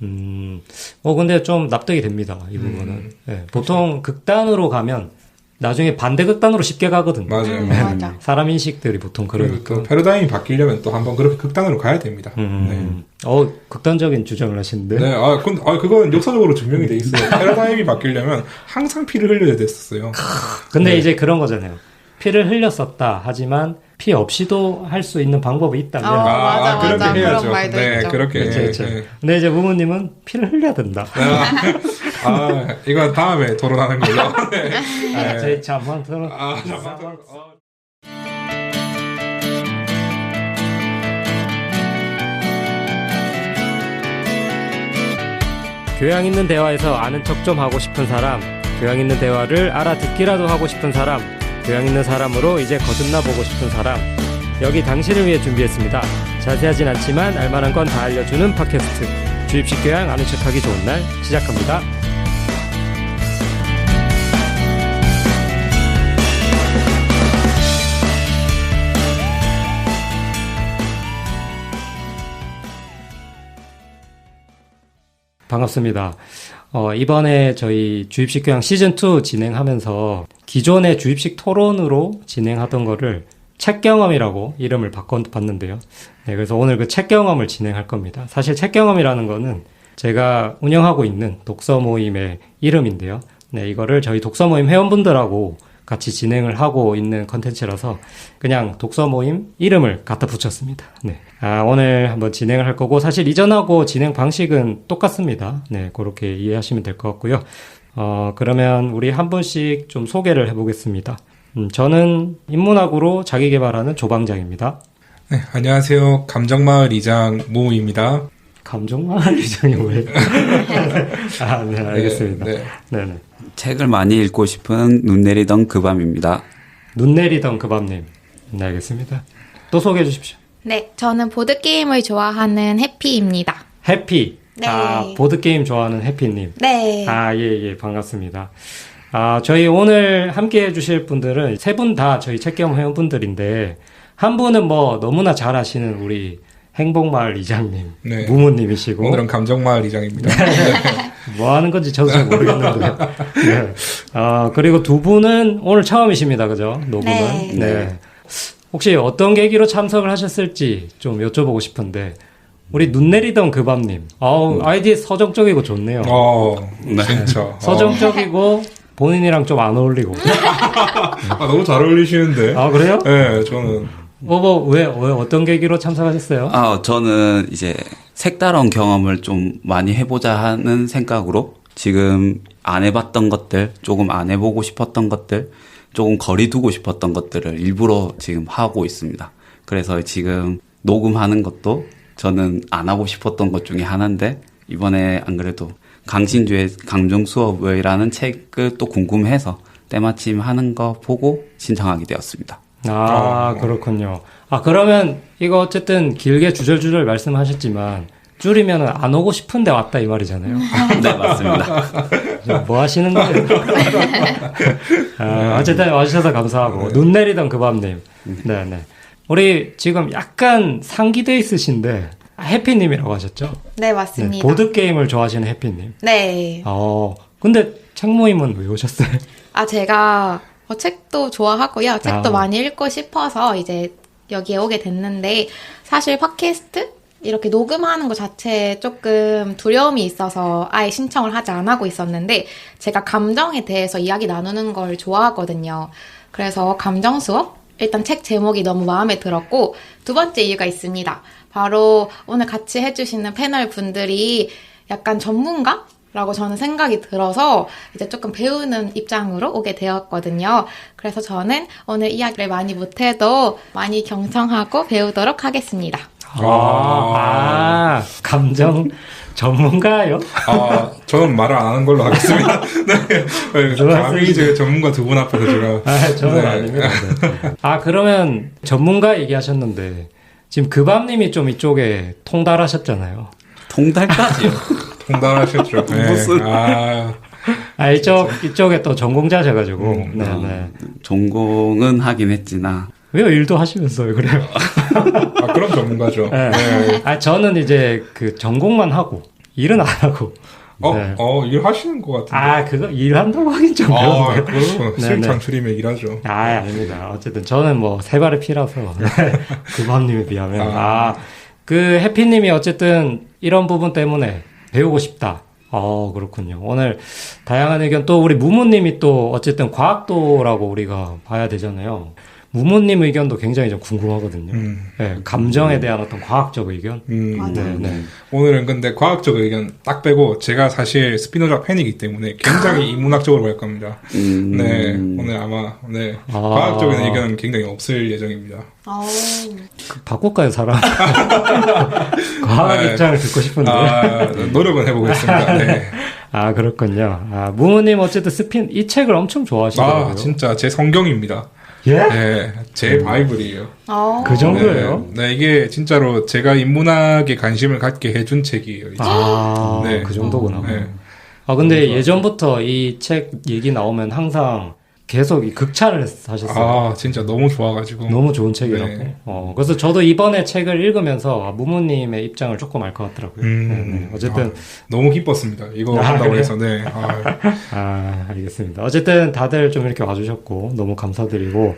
근데 좀 납득이 됩니다. 이 부분은. 네, 보통 극단으로 가면 나중에 반대 극단으로 쉽게 가거든요. 맞아요. 맞아. 사람 인식들이 보통 그러니까. 그 패러다임이 바뀌려면 또 한번 그렇게 극단으로 가야 됩니다. 네. 극단적인 주장을 하시는데. 네, 그건 역사적으로 증명이 돼 있어요. 패러다임이 바뀌려면 항상 피를 흘려야 됐었어요. 근데 네. 이제 그런 거잖아요. 피를 흘렸었다. 하지만 피 없이도 할 수 있는 방법이 있다면. 맞아. 그렇게 해야죠. 그런 말도 네, 있죠. 그렇게. 그렇죠. 네. 근데 이제 부모님은 피를 흘려야 된다. 이건 다음에 토론하는 걸로. 네. 저희 잠깐 토론. 교양 있는 대화에서 아는 척 좀 하고 싶은 사람, 교양 있는 대화를 알아듣기라도 하고 싶은 사람, 교양 있는 사람으로 이제 거듭나 보고 싶은 사람, 여기 당신을 위해 준비했습니다. 자세하진 않지만 알만한 건 다 알려주는 팟캐스트 주입식 교양 아는 척하기 좋은 날 시작합니다. 반갑습니다. 이번에 저희 주입식 교양 시즌2 진행하면서 기존의 주입식 토론으로 진행하던 거를 책 경험이라고 이름을 바꿔봤는데요. 네, 그래서 오늘 그 책 경험을 진행할 겁니다. 사실 책 경험이라는 거는 제가 운영하고 있는 독서 모임의 이름인데요. 네, 이거를 저희 독서 모임 회원분들하고 같이 진행을 하고 있는 컨텐츠라서 그냥 독서 모임 이름을 갖다 붙였습니다. 네. 오늘 한번 진행을 할 거고, 사실 이전하고 진행 방식은 똑같습니다. 네, 그렇게 이해하시면 될 것 같고요. 그러면 우리 한 분씩 좀 소개를 해보겠습니다. 저는 인문학으로 자기 개발하는 조방장입니다. 네, 안녕하세요. 감정마을 이장 모우입니다. 감정마을 이장이 뭐예요? 네, 알겠습니다. 네. 네네. 책을 많이 읽고 싶은 눈 내리던 그 밤입니다. 눈 내리던 그 밤님. 네, 알겠습니다. 또 소개해 주십시오. 네, 저는 보드게임을 좋아하는 해피입니다. 해피. 네. 보드게임 좋아하는 해피님. 네. 예, 반갑습니다. 저희 오늘 함께 해주실 분들은 세 분 다 저희 책경 회원분들인데, 한 분은 뭐 너무나 잘 아시는 우리 행복마을 이장님, 네. 무무님이시고. 오늘은 감정마을 이장입니다. 뭐 하는 건지 저도 잘 모르겠는데. 네. 그리고 두 분은 오늘 처음이십니다. 그죠? 녹음은. 네. 혹시 어떤 계기로 참석을 하셨을지 좀 여쭤보고 싶은데, 우리 눈 내리던 그 밤님. 아이디 서정적이고 좋네요. 네. 진짜. 서정적이고 본인이랑 좀 안 어울리고. 너무 잘 어울리시는데. 그래요? 네, 저는. 왜 어떤 계기로 참석하셨어요? 저는 이제 색다른 경험을 좀 많이 해보자 하는 생각으로 지금 안 해봤던 것들, 조금 안 해보고 싶었던 것들, 조금 거리 두고 싶었던 것들을 일부러 지금 하고 있습니다. 그래서 지금 녹음하는 것도 저는 안 하고 싶었던 것 중에 하나인데, 이번에 안 그래도 강신주의 감정수업이라는 책을 또 궁금해서 때마침 하는 거 보고 신청하게 되었습니다. 그렇군요. 그러면 이거 어쨌든 길게 주절주절 말씀하셨지만 줄이면 안 오고 싶은데 왔다 이 말이잖아요. 네, 맞습니다. 뭐 하시는 거예요? 어쨌든 와주셔서 감사하고. 눈 내리던 그 밤님. 네네. 우리 지금 약간 상기돼 있으신데 해피님이라고 하셨죠? 네, 맞습니다. 네, 보드게임을 좋아하시는 해피님. 네. 근데 책 모임은 왜 오셨어요? 제가 책도 좋아하고요. 책도 많이 읽고 싶어서 이제 여기에 오게 됐는데, 사실 팟캐스트? 이렇게 녹음하는 것 자체에 조금 두려움이 있어서 아예 신청을 하지 않고 있었는데, 제가 감정에 대해서 이야기 나누는 걸 좋아하거든요. 그래서 감정 수업? 일단 책 제목이 너무 마음에 들었고, 두 번째 이유가 있습니다. 바로 오늘 같이 해주시는 패널 분들이 약간 전문가? 라고 저는 생각이 들어서 이제 조금 배우는 입장으로 오게 되었거든요. 그래서 저는 오늘 이야기를 많이 못해도 많이 경청하고 배우도록 하겠습니다. 감정 전문가요? 저는 말을 안 하는 걸로 하겠습니다. 네. 감히 제 전문가 두 분 앞에서 제가. 저는 아닙니다. 네. 그러면 전문가 얘기하셨는데, 지금 그밤님이 좀 이쪽에 통달하셨잖아요. 통달까지요? 통달하셨죠. 네. 무슨. 이쪽에 또 전공자셔가지고. 네네. 전공은 하긴 했지나. 왜 일도 하시면서요, 그래요? 그럼 전문가죠. 네. 저는 이제 그 전공만 하고 일은 안 하고. 네. 일하시는 것 같은데. 아, 그거 일한다고 하긴 좀 아, 그런데. 그렇군. 네, 수익 네. 창출이면 일하죠. 아, 아닙니다. 어쨌든 저는 뭐 세 발의 피라서 구밤님에 비하면 그 해피님이 어쨌든 이런 부분 때문에 배우고 싶다. 그렇군요. 오늘 다양한 의견 또 우리 무무님이 또 어쨌든 과학도라고 우리가 봐야 되잖아요. 무무님 의견도 굉장히 좀 궁금하거든요. 네, 감정에 대한 어떤 과학적 의견. 네. 오늘은 근데 과학적 의견 딱 빼고 제가 사실 스피노자 팬이기 때문에 굉장히 인문학적으로 갈 겁니다. 네, 오늘 아마 과학적인 의견은 굉장히 없을 예정입니다. 바꿀까요, 사람? 과학 입장을 듣고 싶은데. 노력은 해보겠습니다. 네. 아, 그렇군요. 무무님 어쨌든 이 책을 엄청 좋아하시더라고요. 진짜 제 성경입니다. 예? 네, 제 바이블이에요. 그 정도예요? 네, 이게 진짜로 제가 인문학에 관심을 갖게 해준 책이에요. 이제. 네. 그 정도구나. 네. 근데 예전부터 이 책 얘기 나오면 항상 계속 이 극찬을 하셨어요. 진짜 너무 좋아가지고. 너무 좋은 책이라고. 네. 그래서 저도 이번에 책을 읽으면서 무무님의 입장을 조금 알 것 같더라고요. 네. 어쨌든. 너무 기뻤습니다. 이거 한다고 해서, 네. 알겠습니다. 어쨌든 다들 좀 이렇게 와주셨고, 너무 감사드리고,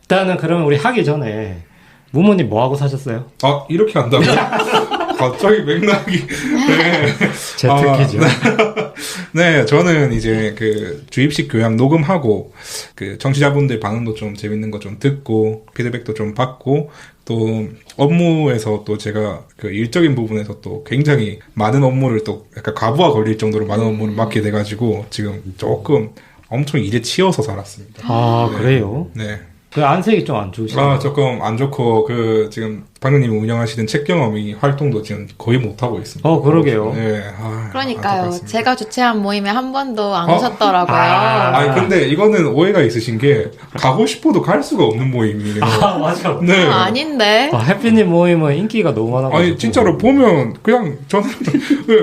일단은 그러면 우리 하기 전에, 무무님 뭐 하고 사셨어요? 이렇게 한다고? 갑자기 맥락이. 네. 제 특기죠. 네, 저는 이제 그 주입식 교양 녹음하고 그 청취자분들 반응도 좀 재밌는 거 좀 듣고 피드백도 좀 받고 또 업무에서 또 제가 그 일적인 부분에서 또 굉장히 많은 업무를 또 약간 과부하 걸릴 정도로 많은 업무를 맡게 돼가지고 지금 조금 엄청 일에 치여서 살았습니다. 네. 그래요? 네. 그 안색이 좀 안 좋으시죠? 조금 안 좋고 지금 방금님이 운영하시는 책 경험이 활동도 지금 거의 못 하고 있습니다. 그러게요. 네. 그러니까요. 안타깝습니다. 제가 주최한 모임에 한 번도 안 오셨더라고요. 근데 이거는 오해가 있으신 게 가고 싶어도 갈 수가 없는 모임이에요. 맞아. 네. 아닌데. 해피님 모임은 인기가 너무 많아가지고. 진짜로 보면 그냥 저는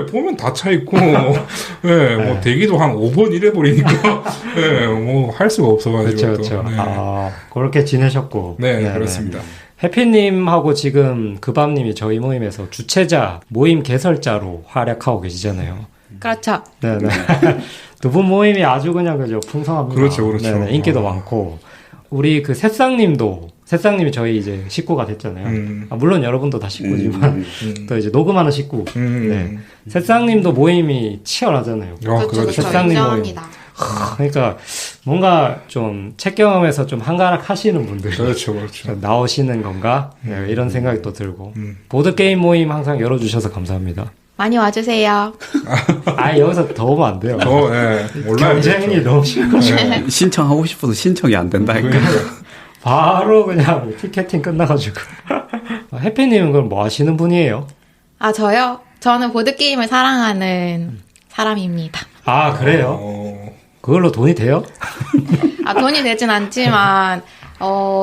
보면 다 차 있고 뭐 대기도 한 5번 이래 버리니까 뭐 할 수가 없어가지고. 그렇죠. 네. 그렇게 지내셨고. 네, 그렇습니다. 해피님하고 지금 그밤님이 저희 모임에서 주최자, 모임 개설자로 활약하고 계시잖아요. 그렇죠. 네네. 두 분 모임이 아주 그냥 풍성합니다. 그렇죠. 네네. 인기도 많고. 우리 그 새싹님이 저희 이제 식구가 됐잖아요. 물론 여러분도 다 식구지만 또 이제 녹음하는 식구. 네. 새싹님도 모임이 치열하잖아요. 그렇죠. 새싹님 모임. 인정합니다. 그러니까 뭔가 좀 책 경험에서 좀 한가락하시는 분들 그렇죠. 나오시는 건가 이런 생각이 또 들고 보드 게임 모임 항상 열어주셔서 감사합니다. 많이 와주세요. 여기서 더 오면 안 돼요. 몰라요. 경쟁이 너무 심해가지고 신청하고 싶어도 신청이 안 된다니까. 바로 그냥 티켓팅 끝나가지고. 해피님은 그럼 뭐 하시는 분이에요? 저요? 저는 보드게임을 사랑하는 사람입니다. 그래요? 그걸로 돈이 돼요? 돈이 되진 않지만,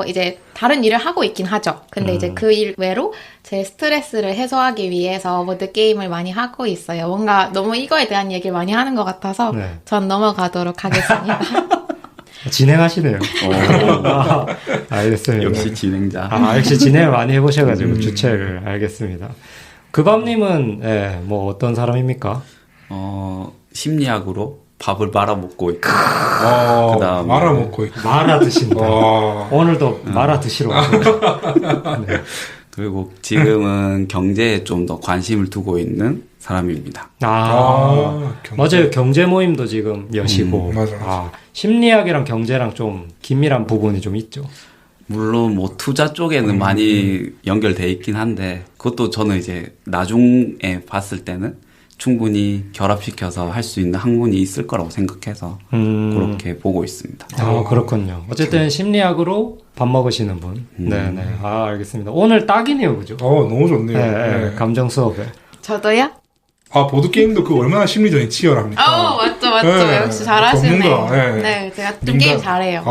이제 다른 일을 하고 있긴 하죠. 근데 이제 그 일 외로 제 스트레스를 해소하기 위해서 보드게임을 많이 하고 있어요. 뭔가 너무 이거에 대한 얘기를 많이 하는 것 같아서 전 넘어가도록 하겠습니다. 진행하시네요. 알겠습니다. 역시 진행자. 역시 진행을 많이 해보셔가지고 주체를 알겠습니다. 그밤님은 뭐 어떤 사람입니까? 심리학으로 밥을 말아먹고 있고. 그다음에 말아먹고 있고. 말아 드신다. 오늘도 말아 드시러 오세요. 네. 그리고 지금은 경제에 좀 더 관심을 두고 있는 사람입니다. 맞아요. 경제 모임도 지금 여시고. 맞아. 심리학이랑 경제랑 좀 긴밀한 부분이 좀 있죠. 물론 뭐 투자 쪽에는 많이 연결돼 있긴 한데 그것도 저는 이제 나중에 봤을 때는 충분히 결합시켜서 할 수 있는 학문이 있을 거라고 생각해서 그렇게 보고 있습니다. 그렇군요. 어쨌든 심리학으로 밥 먹으시는 분. 네네. 알겠습니다. 오늘 딱이네요, 그죠? 너무 좋네요. 네. 감정 수업에. 저도요? 보드게임도 얼마나 심리전이 치열합니까? 맞죠. 역시 잘하시네. 전문가. 네, 제가 좀 게임 잘해요.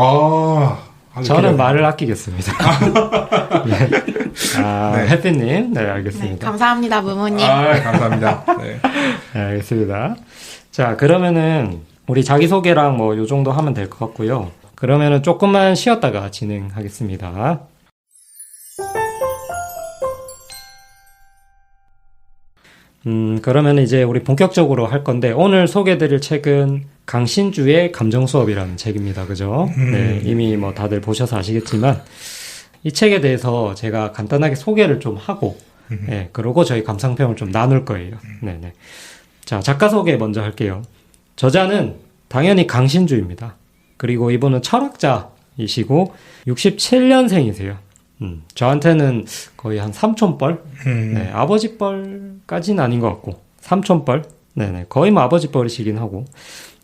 저는 말을 아끼겠습니다. 해피님, 네, 알겠습니다. 네, 감사합니다, 무모님. 감사합니다. 네. 알겠습니다. 자, 그러면은, 우리 자기소개랑 뭐, 요 정도 하면 될 것 같고요. 그러면은 조금만 쉬었다가 진행하겠습니다. 그러면 이제 우리 본격적으로 할 건데, 오늘 소개해드릴 책은 강신주의 감정수업이라는 책입니다. 그죠? 네, 이미 뭐 다들 보셔서 아시겠지만, 이 책에 대해서 제가 간단하게 소개를 좀 하고, 네, 그러고 저희 감상평을 좀 나눌 거예요. 네네. 자, 작가 소개 먼저 할게요. 저자는 당연히 강신주입니다. 그리고 이분은 철학자이시고, 67년생이세요. 저한테는 거의 한 삼촌뻘? 네, 아버지뻘까지는 아닌 것 같고, 삼촌뻘? 네네, 거의 뭐 아버지뻘이시긴 하고,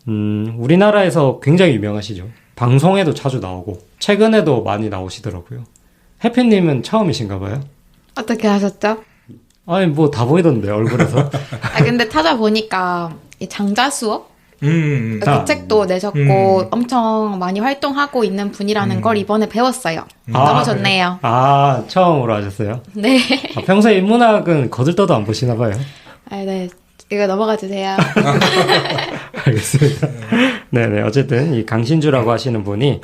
우리나라에서 굉장히 유명하시죠. 방송에도 자주 나오고, 최근에도 많이 나오시더라고요. 해피님은 처음이신가 봐요? 어떻게 하셨죠? 아니, 뭐 다 보이던데, 얼굴에서. 근데 찾아보니까 이 장자수업? 그 아. 책도 내셨고 엄청 많이 활동하고 있는 분이라는 걸 이번에 배웠어요. 너무 좋네요. 아, 처음으로 하셨어요? 네. 아, 평소에 인문학은 거들떠도 안 보시나 봐요. 네. 이거 넘어가 주세요. 알겠습니다. 네네. 어쨌든, 이 강신주라고 하시는 분이,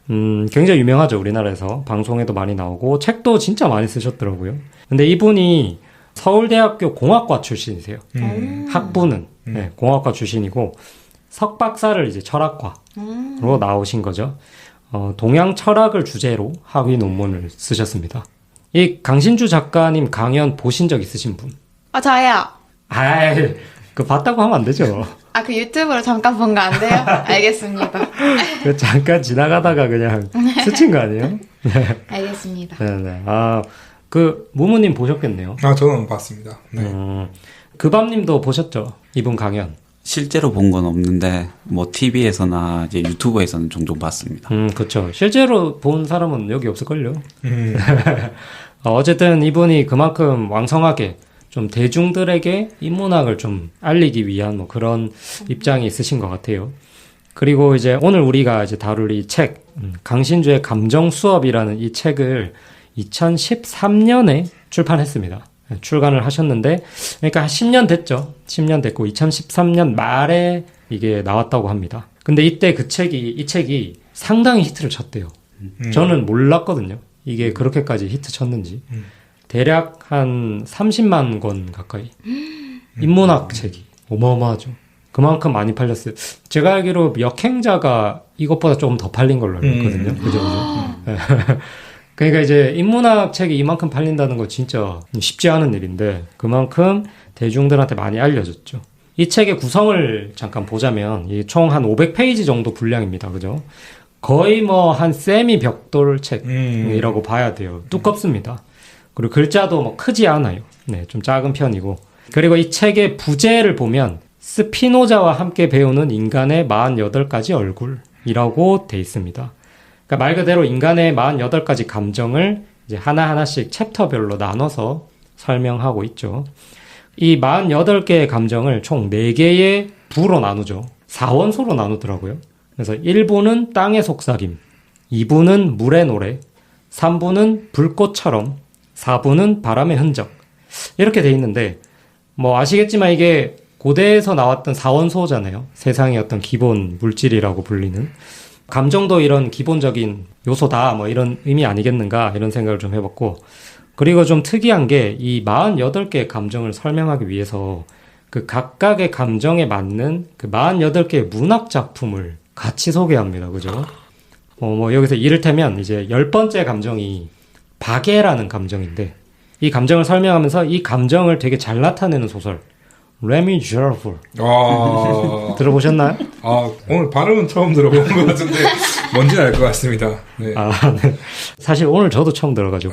굉장히 유명하죠. 우리나라에서. 방송에도 많이 나오고, 책도 진짜 많이 쓰셨더라고요. 근데 이분이 서울대학교 공학과 출신이세요. 학부는. 네, 공학과 출신이고, 석박사를 이제 철학과로 나오신 거죠. 동양 철학을 주제로 학위 논문을 쓰셨습니다. 이 강신주 작가님 강연 보신 적 있으신 분? 저요. 아이, 그 봤다고 하면 안 되죠. 그 유튜브로 잠깐 본 거 안 돼요? 알겠습니다. 그 잠깐 지나가다가 그냥 스친 거 아니에요? 네. 알겠습니다. 네네. 아, 그 무무님 보셨겠네요. 저는 봤습니다. 네. 그밤님도 보셨죠? 이분 강연. 실제로 본 건 없는데 뭐 TV에서나 이제 유튜브에서는 종종 봤습니다. 그렇죠. 실제로 본 사람은 여기 없을걸요. 어쨌든 이분이 그만큼 왕성하게 좀 대중들에게 인문학을 좀 알리기 위한 뭐 그런 입장이 있으신 것 같아요. 그리고 이제 오늘 우리가 이제 다룰 이 책, 강신주의 감정 수업이라는 이 책을 2013년에 출판했습니다. 출간을 하셨는데, 그러니까 한 10년 됐죠. 10년 됐고, 2013년 말에 이게 나왔다고 합니다. 근데 이때 이 책이 상당히 히트를 쳤대요. 저는 몰랐거든요. 이게 그렇게까지 히트 쳤는지. 대략 한 30만 권 가까이. 인문학 책이. 어마어마하죠. 그만큼 많이 팔렸어요. 제가 알기로 역행자가 이것보다 조금 더 팔린 걸로 알고 있거든요. 그 정도. 그러니까 이제 인문학 책이 이만큼 팔린다는 거 진짜 쉽지 않은 일인데 그만큼 대중들한테 많이 알려졌죠. 이 책의 구성을 잠깐 보자면 총 한 500페이지 정도 분량입니다. 그죠? 거의 뭐 한 세미 벽돌 책이라고 봐야 돼요. 두껍습니다. 그리고 글자도 뭐 크지 않아요. 네, 좀 작은 편이고. 그리고 이 책의 부제를 보면 스피노자와 함께 배우는 인간의 48가지 얼굴이라고 돼 있습니다. 그러니까 말 그대로 인간의 48가지 감정을 이제 하나하나씩 챕터별로 나눠서 설명하고 있죠. 이 48개의 감정을 총 4개의 부로 나누죠. 4원소로 나누더라고요. 그래서 1부는 땅의 속삭임, 2부는 물의 노래, 3부는 불꽃처럼, 4부는 바람의 흔적. 이렇게 돼 있는데 뭐 아시겠지만 이게 고대에서 나왔던 4원소잖아요. 세상의 어떤 기본 물질이라고 불리는. 감정도 이런 기본적인 요소다 뭐 이런 의미 아니겠는가 이런 생각을 좀 해봤고, 그리고 좀 특이한 게 이 48개의 감정을 설명하기 위해서 그 각각의 감정에 맞는 그 48개의 문학 작품을 같이 소개합니다. 그죠? 뭐 여기서 이를테면 이제 10번째 감정이 박애라는 감정인데 이 감정을 설명하면서 이 감정을 되게 잘 나타내는 소설 레미 제라풀 들어보셨나요? 오늘 발음은 처음 들어본 것 같은데 뭔지는 알 것 같습니다. 네. 네. 사실 오늘 저도 처음 들어가지고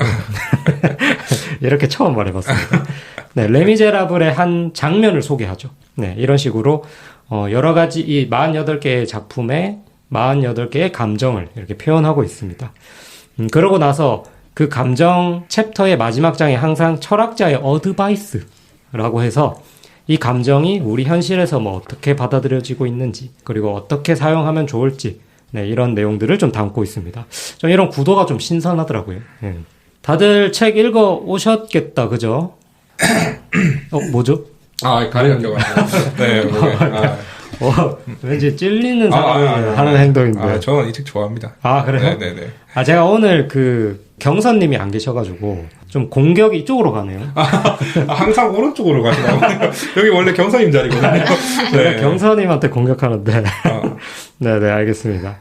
이렇게 처음 말해봤습니다. 네, 레미제라블의 한 장면을 소개하죠. 네, 이런 식으로 여러 가지 이 48개의 작품의 48개의 감정을 이렇게 표현하고 있습니다. 그러고 나서 그 감정 챕터의 마지막 장에 항상 철학자의 어드바이스라고 해서 이 감정이 우리 현실에서 뭐 어떻게 받아들여지고 있는지, 그리고 어떻게 사용하면 좋을지, 네, 이런 내용들을 좀 담고 있습니다. 좀 이런 구도가 좀 신선하더라고요. 네. 다들 책 읽어 오셨겠다, 그죠? 뭐죠? 가리가 껴가지고. 네, 왠지 찔리는 사람이 하는 행동인데. 저는 이 책 좋아합니다. 그래요? 네네네. 제가 오늘 그 경선님이 안 계셔가지고 좀 공격이 이쪽으로 가네요. 항상 오른쪽으로 가시나요? 여기 원래 경선님 자리거든요. 제가 경선님한테 공격하는데. 아, 네네, 알겠습니다.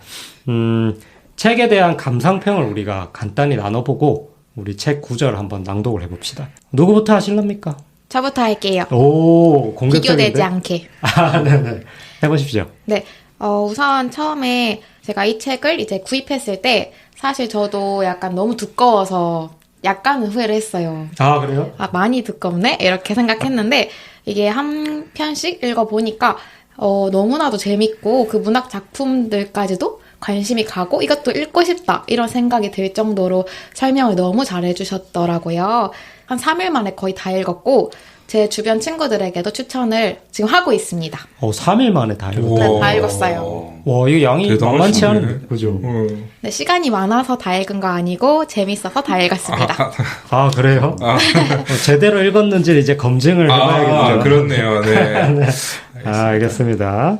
책에 대한 감상평을 우리가 간단히 나눠보고 우리 책 구절 한번 낭독을 해봅시다. 누구부터 하실랍니까? 저부터 할게요. 오, 공격적인데? 비교되지 않게. 아, 네네. 해보십시오. 네. 우선 처음에 제가 이 책을 이제 구입했을 때 사실 저도 약간 너무 두꺼워서 약간은 후회를 했어요. 아, 그래요? 아, 많이 두껍네? 이렇게 생각했는데 이게 한 편씩 읽어보니까 너무나도 재밌고 그 문학 작품들까지도 관심이 가고 이것도 읽고 싶다 이런 생각이 들 정도로 설명을 너무 잘해주셨더라고요. 한 3일 만에 거의 다 읽었고 제 주변 친구들에게도 추천을 지금 하고 있습니다. 3일 만에 다 읽었다. 네, 다 읽었어요. 와, 이거 양이 만만치 대단하시네. 않은데. 그죠? 네, 시간이 많아서 다 읽은 거 아니고 재밌어서 다 읽었습니다. 아, 그래요? 제대로 읽었는지 이제 검증을 해봐야겠네요. 그렇네요. 네. 알겠습니다.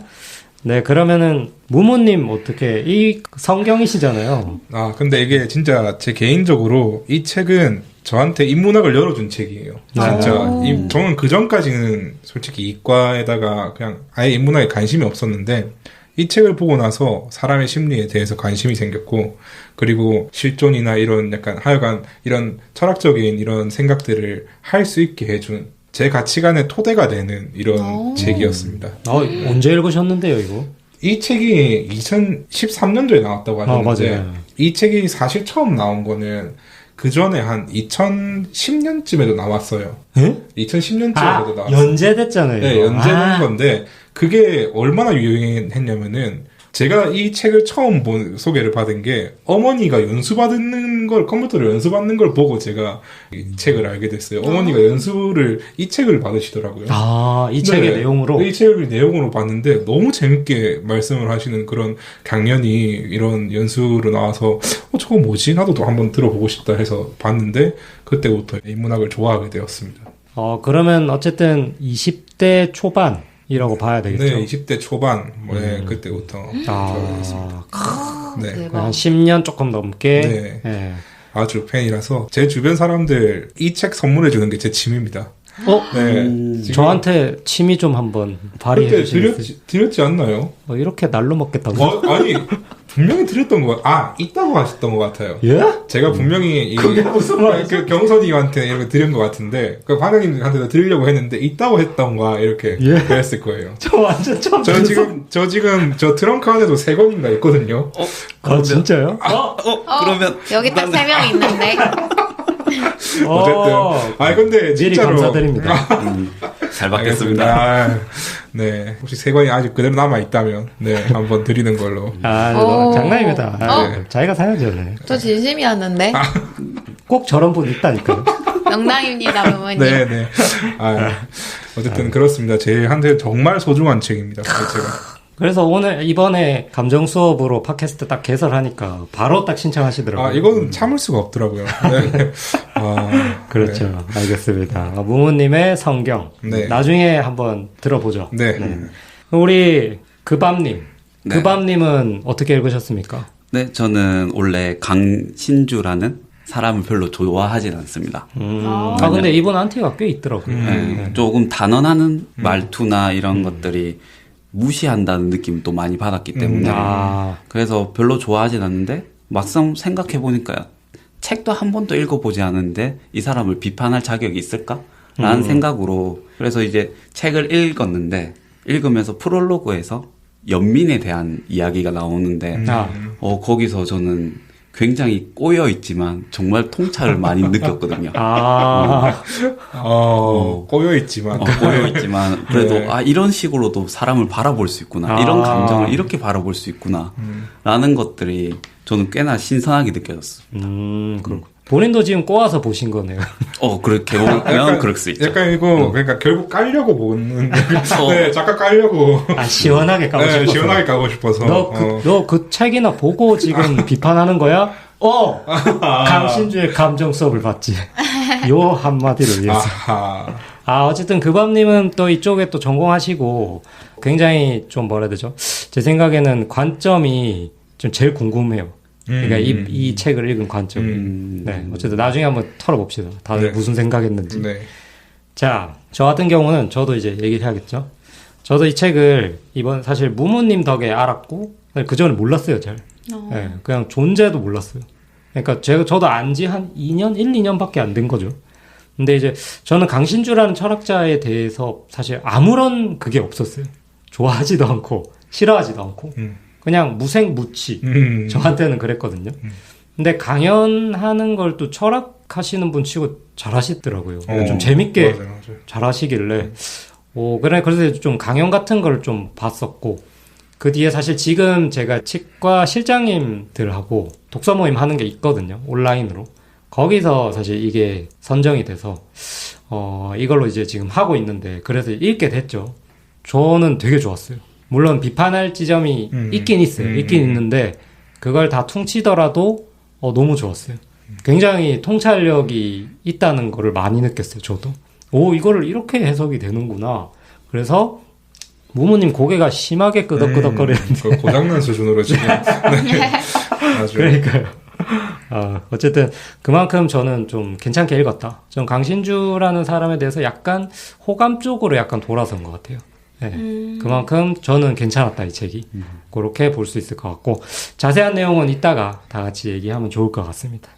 네, 그러면은 무모님 어떻게 이 성경이시잖아요. 근데 이게 진짜 제 개인적으로 이 책은 저한테 인문학을 열어준 책이에요. 진짜 저는 그 전까지는 솔직히 이과에다가 그냥 아예 인문학에 관심이 없었는데 이 책을 보고 나서 사람의 심리에 대해서 관심이 생겼고 그리고 실존이나 이런 약간 하여간 이런 철학적인 이런 생각들을 할 수 있게 해준 제 가치관의 토대가 되는 이런 책이었습니다. 언제 읽으셨는데요, 이거? 이 책이 2013년도에 나왔다고 하셨는데 맞아요. 이 책이 사실 처음 나온 거는 그 전에 한 2010년쯤에도 나왔어요. 예? 2010년쯤에도 나왔어요. 연재됐잖아요. 네, 연재된 건데 그게 얼마나 유행했냐면은 제가 이 책을 처음 소개를 받은 게 어머니가 연수받는 걸 컴퓨터로 연수받는 걸 보고 제가 이 책을 알게 됐어요. 어머니가 연수를 이 책을 받으시더라고요. 이 책의 내용으로? 이 책을 내용으로 봤는데 너무 재밌게 말씀을 하시는 그런 강연이 이런 연수로 나와서 저거 뭐지? 나도 한번 들어보고 싶다 해서 봤는데 그때부터 인문학을 좋아하게 되었습니다. 그러면 어쨌든 20대 초반이라고 봐야 되겠죠? 네, 20대 초반 그때부터 좋아하게 됐습니다. 네. 대박. 한 10년 조금 넘게. 네. 예. 아주 팬이라서 제 주변 사람들 이 책 선물해 주는 게 제 취미입니다. 네. 지금 저한테 취미 좀 한번 발휘해 그때 주시겠어요? 드렸지 않나요? 이렇게 날로 먹겠다고? 아니 분명히 드렸던 거 있다고 하셨던 것 같아요. 예? 제가 분명히 그게 무슨 말이죠? 경선이한테 이렇게 드린 것 같은데 그 반장님한테도 드리려고 했는데 있다고 했던가 이렇게 그랬을 거예요. 저 완전 처음 저 지금 트렁크 안에도 3권인가 있거든요. 진짜요? 그러면 여기 딱 3명 있는데 어쨌든 근데 미리 진짜로 감사드립니다. 잘 받겠습니다. 알겠습니다. 네, 혹시 3권이 아직 그대로 남아 있다면 한번 드리는 걸로. 장난입니다. 자기가 사야죠. 네. 저 진심이었는데 꼭 저런 분 있다니까요. 농담입니다, 부모님. 네. 어쨌든 그렇습니다. 제한테 정말 소중한 책입니다. 제가. 그래서 이번에 감정 수업으로 팟캐스트 딱 개설하니까 바로 딱 신청하시더라고요. 이거는 참을 수가 없더라고요. 네. 그렇죠. 네. 알겠습니다. 무무님의 성경. 네. 나중에 한번 들어보죠. 네. 우리 그밤님. 네. 그밤님은 어떻게 읽으셨습니까? 네, 저는 원래 강신주라는 사람을 별로 좋아하진 않습니다. 근데 이번 안티가 꽤 있더라고요. 네, 조금 단언하는 말투나 이런 것들이 무시한다는 느낌도 많이 받았기 때문에 그래서 별로 좋아하진 않는데 막상 생각해보니까 책도 한 번도 읽어보지 않았는데 이 사람을 비판할 자격이 있을까? 라는 생각으로 그래서 이제 책을 읽었는데 읽으면서 프롤로그에서 연민에 대한 이야기가 나오는데 거기서 저는 굉장히 꼬여있지만 정말 통찰을 많이 느꼈거든요. 꼬여있지만. 꼬여있지만 그래도 이런 식으로도 사람을 바라볼 수 있구나. 이런 감정을 이렇게 바라볼 수 있구나. 라는 것들이 저는 꽤나 신선하게 느껴졌어요. 본인도 지금 꼬아서 보신 거네요. 그렇게 보면 그럴 수 있죠. 약간 이거 그러니까 결국 깔려고 보는 네, 잠깐 깔려고 시원하게 까고 싶어서. 시원하게 까고 싶어서. 너 그 책이나 보고 지금 비판하는 거야? 강신주의 감정 수업을 받지. 요 한마디를 위해서. 어쨌든 그밤님은 또 이쪽에 또 전공하시고 굉장히 좀 뭐라 해야 되죠? 제 생각에는 관점이 좀 제일 궁금해요. 그러니까 이 책을 읽은 관점. 네, 어쨌든 나중에 한번 털어봅시다. 다들 네. 무슨 생각했는지. 네. 자, 저 같은 경우는 저도 이제 얘기를 해야겠죠. 저도 이 책을 이번 사실 무무님 덕에 알았고 그 전에 몰랐어요, 잘. 네, 그냥 존재도 몰랐어요. 그러니까 저도 안지 한 2년, 1, 2년밖에 안 된 거죠. 근데 이제 저는 강신주라는 철학자에 대해서 사실 아무런 그게 없었어요. 좋아하지도 않고 싫어하지도 않고 그냥 무생무치 저한테는 그랬거든요. 근데 강연하는 걸 또 철학하시는 분 치고 잘하시더라고요. 좀 재밌게 맞아요. 잘하시길래 그래 그래서 좀 강연 같은 걸 좀 봤었고 그 뒤에 사실 지금 제가 치과 실장님들하고 독서 모임 하는 게 있거든요. 온라인으로. 거기서 사실 이게 선정이 돼서 이걸로 이제 지금 하고 있는데 그래서 읽게 됐죠. 저는 되게 좋았어요. 물론 비판할 지점이 있긴 있어요. 있긴 있는데 그걸 다 퉁치더라도 너무 좋았어요. 굉장히 통찰력이 있다는 거를 많이 느꼈어요. 저도. 이거를 이렇게 해석이 되는구나. 그래서 무무님 고개가 심하게 끄덕끄덕거리는데 고장난 수준으로 지금. 네. 아주. 그러니까요. 어쨌든 그만큼 저는 좀 괜찮게 읽었다. 전 강신주라는 사람에 대해서 약간 호감 쪽으로 약간 돌아선 것 같아요. 네. 그만큼 저는 괜찮았다, 이 책이. 그렇게 볼 수 있을 것 같고 자세한 내용은 이따가 다 같이 얘기하면 좋을 것 같습니다.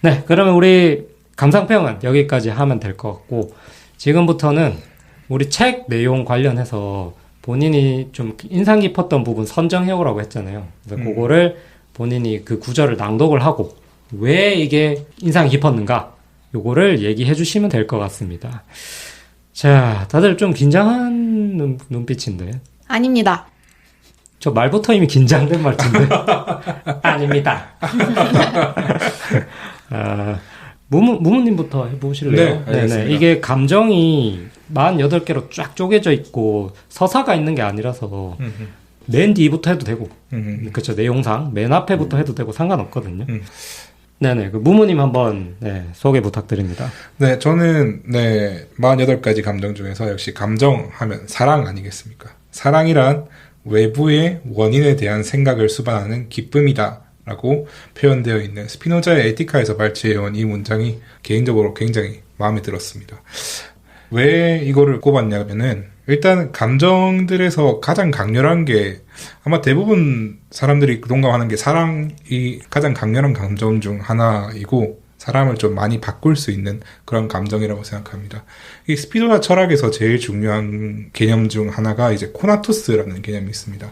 네, 그러면 우리 감상평은 여기까지 하면 될 것 같고 지금부터는 우리 책 내용 관련해서 본인이 좀 인상 깊었던 부분 선정해오라고 했잖아요. 그래서 그거를 본인이 그 구절을 낭독을 하고 왜 이게 인상 깊었는가 요거를 얘기해 주시면 될 것 같습니다. 자, 다들 좀 긴장한 눈빛인데. 아닙니다. 저 말부터 이미 긴장된 말인데. 아닙니다. 무무님부터 해보실래요? 네, 알겠습니다. 이게 감정이 48개로 쫙 쪼개져 있고 서사가 있는 게 아니라서 맨 뒤부터 해도 되고, 그렇죠. 내용상 맨 앞에부터 해도 되고 상관없거든요. 네네. 그 무무님 한번 소개 부탁드립니다. 네, 저는 48가지 감정 중에서 역시 감정하면 사랑 아니겠습니까? 사랑이란 외부의 원인에 대한 생각을 수반하는 기쁨이다 라고 표현되어 있는 스피노자의 에티카에서 발췌해온 이 문장이 개인적으로 굉장히 마음에 들었습니다. 왜 이거를 꼽았냐면은 일단 감정들에서 가장 강렬한 게 아마 대부분 사람들이 동감하는 게 사랑이 가장 강렬한 감정 중 하나이고 사람을 좀 많이 바꿀 수 있는 그런 감정이라고 생각합니다. 이 스피노자 철학에서 제일 중요한 개념 중 하나가 이제 코나투스라는 개념이 있습니다.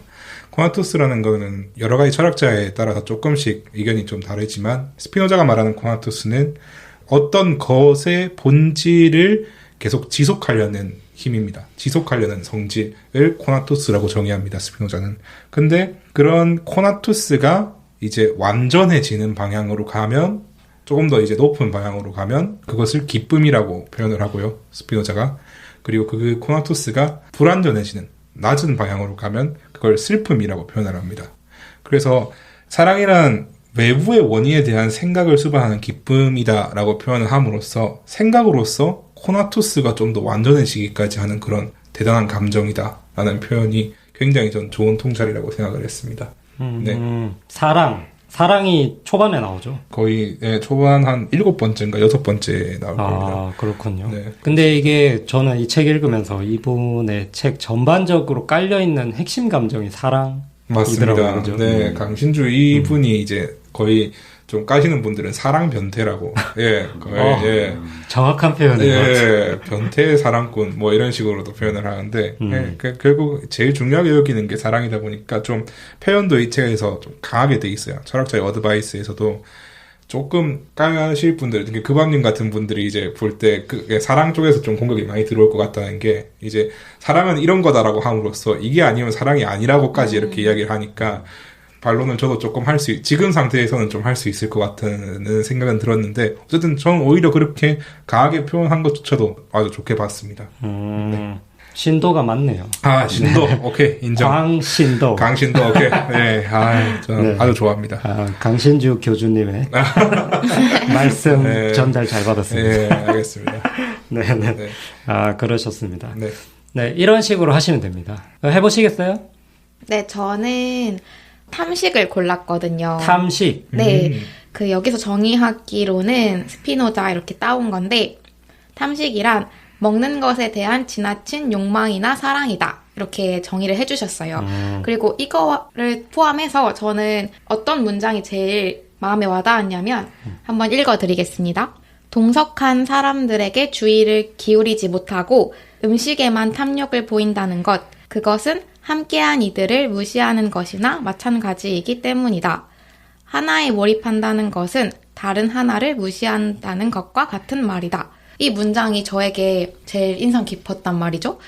코나투스라는 거는 여러 가지 철학자에 따라서 조금씩 의견이 좀 다르지만 스피노자가 말하는 코나투스는 어떤 것의 본질을 계속 지속하려는 힘입니다. 지속하려는 성질을 코나투스라고 정의합니다. 스피노자는. 근데 그런 코나투스가 이제 완전해지는 방향으로 가면 조금 더 이제 높은 방향으로 가면 그것을 기쁨이라고 표현을 하고요. 스피노자가. 그리고 그 코나투스가 불완전해지는 낮은 방향으로 가면 그걸 슬픔이라고 표현을 합니다. 그래서 사랑이란 외부의 원인에 대한 생각을 수반하는 기쁨이다라고 표현을 함으로써 생각으로서 코나투스가 좀 더 완전해지기까지 하는 그런 대단한 감정이다라는 표현이 굉장히 전 좋은 통찰이라고 생각을 했습니다. 네. 사랑이 초반에 나오죠. 거의 초반 한 7번째인가 6번째 나올 겁니다. 그렇군요. 네. 근데 이게 저는 이 책 읽으면서 이분의 책 전반적으로 깔려있는 핵심 감정이 사랑이더라고요. 맞습니다. 그죠? 네, 강신주 이분이 이제 거의 좀 까시는 분들은 사랑 변태라고 정확한 표현이에요. 변태 사랑꾼 뭐 이런 식으로도 표현을 하는데 결국 제일 중요하게 여기는 게 사랑이다 보니까 좀 표현도 이 책에서 좀 강하게 돼 있어요. 철학자의 어드바이스에서도 조금 까실 분들, 그밤님 같은 분들이 이제 볼 때 사랑 쪽에서 좀 공격이 많이 들어올 것 같다는 게 이제 사랑은 이런 거다라고 함으로써 이게 아니면 사랑이 아니라고까지 이렇게 이야기를 하니까 반론은 저도 조금 지금 상태에서는 좀 할 수 있을 것 같은 생각은 들었는데, 어쨌든 저는 오히려 그렇게 강하게 표현한 것조차도 아주 좋게 봤습니다. 네. 신도가 맞네요. 신도. 오케이, 인정. 강신도, 오케이. 네. 저는 아주 좋아합니다. 강신주 교주님의 말씀 전달 잘 받았습니다. 네, 알겠습니다. 네. 그러셨습니다. 네. 이런 식으로 하시면 됩니다. 해보시겠어요? 네, 저는 탐식을 골랐거든요. 탐식. 네. 그 여기서 정의하기로는 스피노자 이렇게 따온 건데 탐식이란 먹는 것에 대한 지나친 욕망이나 사랑이다. 이렇게 정의를 해주셨어요. 그리고 이거를 포함해서 저는 어떤 문장이 제일 마음에 와닿았냐면 한번 읽어드리겠습니다. 동석한 사람들에게 주의를 기울이지 못하고 음식에만 탐욕을 보인다는 것, 그것은 함께한 이들을 무시하는 것이나 마찬가지이기 때문이다. 하나에 몰입한다는 것은 다른 하나를 무시한다는 것과 같은 말이다. 이 문장이 저에게 제일 인상 깊었단 말이죠.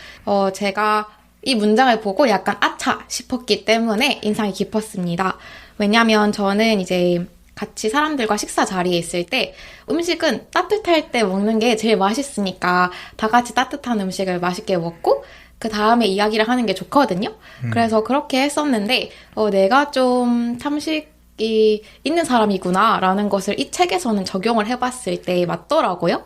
제가 이 문장을 보고 약간 아차 싶었기 때문에 인상이 깊었습니다. 왜냐면 저는 이제 같이 사람들과 식사 자리에 있을 때 음식은 따뜻할 때 먹는 게 제일 맛있으니까 다 같이 따뜻한 음식을 맛있게 먹고 그 다음에 이야기를 하는 게 좋거든요. 그래서 그렇게 했었는데 내가 좀 탐식이 있는 사람이구나 라는 것을 이 책에서는 적용을 해봤을 때 맞더라고요.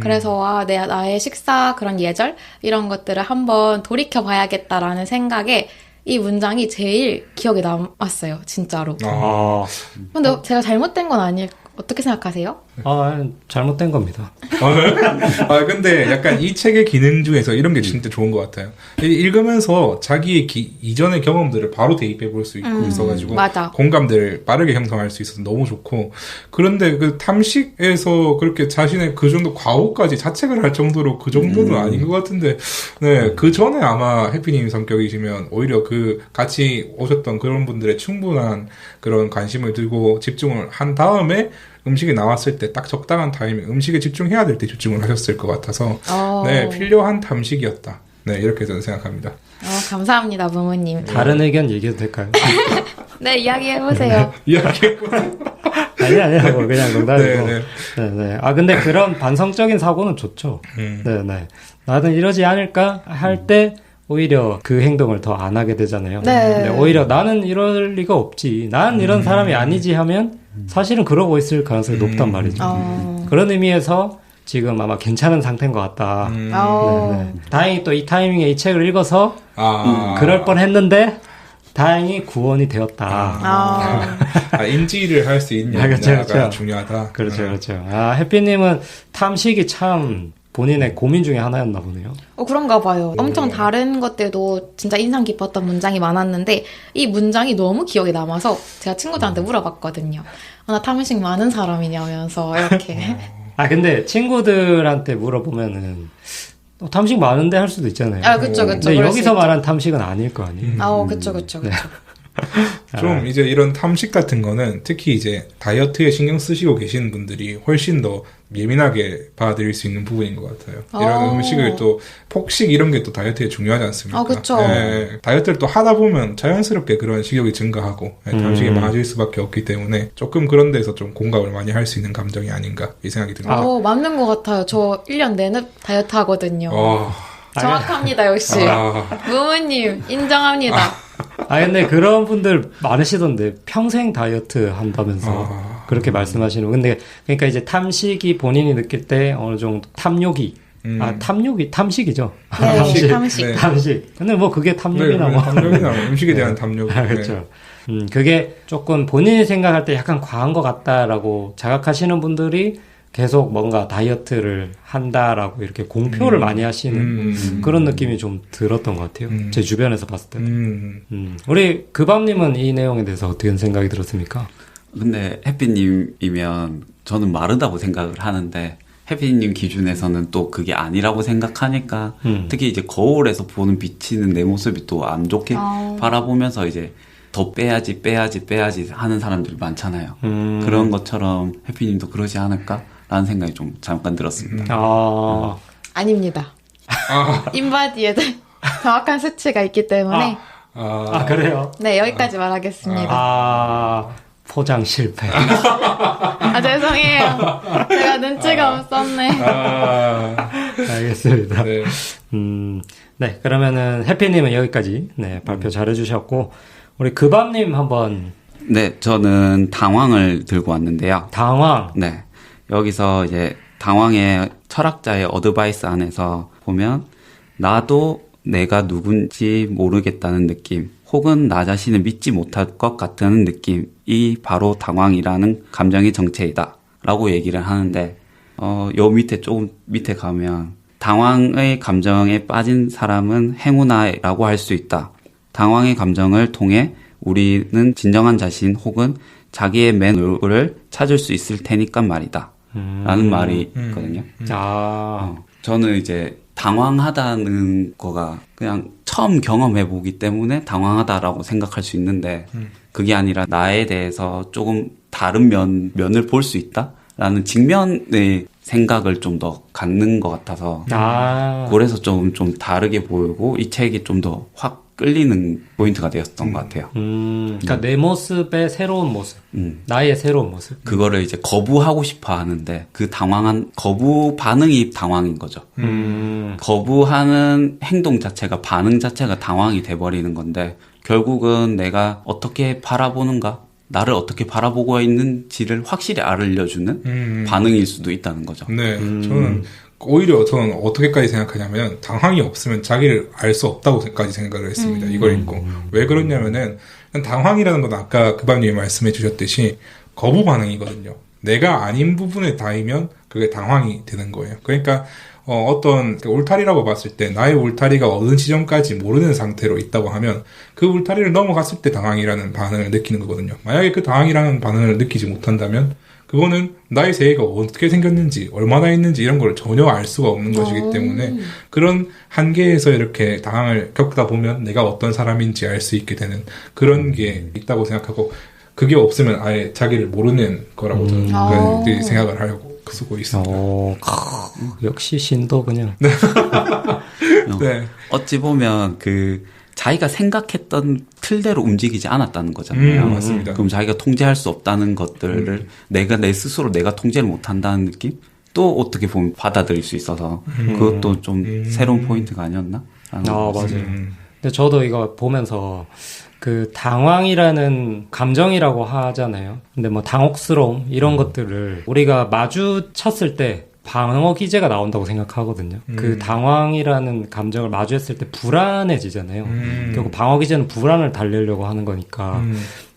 그래서 나의 식사 그런 예절 이런 것들을 한번 돌이켜봐야겠다라는 생각에 이 문장이 제일 기억에 남았어요. 진짜로. 근데 제가 잘못된 건 아닐 어떻게 생각하세요? 잘못된 겁니다. 근데 약간 이 책의 기능 중에서 이런 게 진짜 좋은 것 같아요. 읽으면서 자기의 이전의 경험들을 바로 대입해 볼 수 있고 있어가지고 맞아. 공감들을 빠르게 형성할 수 있어서 너무 좋고 그런데 그 탐식에서 그렇게 자신의 그 정도 과오까지 자책을 할 정도로 그 정도는 아닌 것 같은데 네, 그 전에 아마 해피님 성격이시면 오히려 그 같이 오셨던 그런 분들의 충분한 그런 관심을 들고 집중을 한 다음에 음식이 나왔을 때 딱 적당한 타이밍, 음식에 집중해야 될 때 집중을 하셨을 것 같아서 네, 필요한 탐식이었다. 네, 이렇게 저는 생각합니다. 감사합니다, 부모님. 다른 의견 얘기해도 될까요? 네, 이야기해보세요. 이야기해보세요. 아니야, 뭐 그냥 농담이고. 네. 네네. 근데 그런 반성적인 사고는 좋죠. 네네. 나는 이러지 않을까 할 때 오히려 그 행동을 더 안 하게 되잖아요. 네. 근데 오히려 나는 이럴 리가 없지. 난 이런 사람이 아니지 하면 사실은 그러고 있을 가능성이 높단 말이죠. 그런 의미에서 지금 아마 괜찮은 상태인 것 같다. 네네. 다행히 또 이 타이밍에 이 책을 읽어서 그럴 뻔했는데 다행히 구원이 되었다. 인지를 할 수 있느냐가 그렇죠. 중요하다. 그렇죠. 해피님은 탐식이 참 본인의 고민 중에 하나였나 보네요. 그런가 봐요. 엄청 다른 것들도 진짜 인상 깊었던 문장이 많았는데 이 문장이 너무 기억에 남아서 제가 친구들한테 물어봤거든요. 나 탐식 많은 사람이냐면서 이렇게. 근데 친구들한테 물어보면은 탐식 많은데 할 수도 있잖아요. 그쵸. 근데 여기서 말한 탐식은 아닐 거 아니에요. 그쵸. 네. 좀 이제 이런 탐식 같은 거는 특히 이제 다이어트에 신경 쓰시고 계시는 분들이 훨씬 더 예민하게 받아들일 수 있는 부분인 것 같아요. 이런 음식을 또 폭식 이런 게 또 다이어트에 중요하지 않습니까? 그쵸. 네, 다이어트를 또 하다 보면 자연스럽게 그런 식욕이 증가하고 탐식이 많아질 수밖에 없기 때문에 조금 그런 데서 좀 공감을 많이 할 수 있는 감정이 아닌가 이 생각이 듭니다. 맞는 것 같아요. 저 1년 내내 다이어트 하거든요. 정확합니다, 역시. 부모님 인정합니다. 근데 그런 분들 많으시던데 평생 다이어트 한다면서 그렇게 말씀하시는. 근데 그러니까 이제 탐식이 본인이 느낄 때 어느 정도 탐욕이 탐식이죠. 네, 탐식. 네. 탐식. 근데 뭐 그게 탐욕이나 뭐. 탐욕이나 음식에 대한 탐욕. 그렇죠. 그게 조금 본인이 생각할 때 약간 과한 것 같다라고 자각하시는 분들이 계속 뭔가 다이어트를 한다라고 이렇게 공표를 많이 하시는 그런 느낌이 좀 들었던 것 같아요. 제 주변에서 봤을 때도. 우리 그밤님은 이 내용에 대해서 어떻게 생각이 들었습니까? 근데 햇빛님이면 저는 마르다고 생각을 하는데 햇빛님 기준에서는 또 그게 아니라고 생각하니까 특히 이제 거울에서 보는 비치는 내 모습이 또 안 좋게 바라보면서 이제 더 빼야지 하는 사람들이 많잖아요. 그런 것처럼 햇빛님도 그러지 않을까라는 생각이 좀 잠깐 들었습니다. 아닙니다. 인바디에도 정확한 수치가 있기 때문에. 그래요? 네, 여기까지 말하겠습니다. 포장 실패. 죄송해요. 제가 눈치가 없었네. 알겠습니다. 네. 네, 그러면은 해피님은 여기까지 발표 잘해주셨고 우리 그밤님 한번. 네, 저는 당황을 들고 왔는데요. 당황. 네, 여기서 이제 당황의 철학자의 어드바이스 안에서 보면 나도 내가 누군지 모르겠다는 느낌 혹은 나 자신을 믿지 못할 것 같은 느낌이 바로 당황이라는 감정의 정체이다 라고 얘기를 하는데 요 밑에 조금 밑에 가면 당황의 감정에 빠진 사람은 행운아라고 할 수 있다. 당황의 감정을 통해 우리는 진정한 자신 혹은 자기의 매너를 찾을 수 있을 테니까 말이다 라는 말이 있거든요. 저는 이제 당황하다는 거가 그냥 처음 경험해보기 때문에 당황하다라고 생각할 수 있는데 그게 아니라 나에 대해서 조금 다른 면을 볼 수 있다라는 직면의 생각을 좀 더 갖는 것 같아서 그래서 좀 다르게 보이고 이 책이 좀 더 확 끌리는 포인트가 되었던 것 같아요. 그러니까 내 모습의 새로운 모습, 나의 새로운 모습. 그거를 이제 거부하고 싶어 하는데 그 당황한 거부 반응이 당황인 거죠. 거부하는 행동 자체가 반응 자체가 당황이 돼버리는 건데 결국은 내가 어떻게 바라보는가, 나를 어떻게 바라보고 있는지를 확실히 알려주는 반응일 수도 있다는 거죠. 네, 저는 어떻게까지 생각하냐면 당황이 없으면 자기를 알 수 없다고까지 생각을 했습니다. 이걸 읽고 왜 그러냐면은 당황이라는 건 아까 그밤님이 말씀해 주셨듯이 거부 반응이거든요. 내가 아닌 부분에 닿으면 그게 당황이 되는 거예요. 그러니까 어떤 울타리라고 봤을 때 나의 울타리가 어느 지점까지 모르는 상태로 있다고 하면 그 울타리를 넘어갔을 때 당황이라는 반응을 느끼는 거거든요. 만약에 그 당황이라는 반응을 느끼지 못한다면 그거는 나의 세계가 어떻게 생겼는지 얼마나 있는지 이런 걸 전혀 알 수가 없는 것이기 때문에 그런 한계에서 이렇게 당황을 겪다 보면 내가 어떤 사람인지 알 수 있게 되는 그런 게 있다고 생각하고 그게 없으면 아예 자기를 모르는 거라고 저는 그렇게 생각을 하려고 쓰고 있습니다. 역시 신도 그냥. 네. 어찌 보면 자기가 생각했던 틀대로 움직이지 않았다는 거잖아요. 맞습니다. 그럼 자기가 통제할 수 없다는 것들을 내 스스로 내가 통제를 못한다는 느낌? 또 어떻게 보면 받아들일 수 있어서 그것도 좀 새로운 포인트가 아니었나? 맞아요. 근데 저도 이거 보면서 당황이라는 감정이라고 하잖아요. 근데 뭐 당혹스러움 이런 것들을 우리가 마주쳤을 때 방어 기제가 나온다고 생각하거든요. 그 당황이라는 감정을 마주했을 때 불안해지잖아요. 결국 방어 기제는 불안을 달래려고 하는 거니까.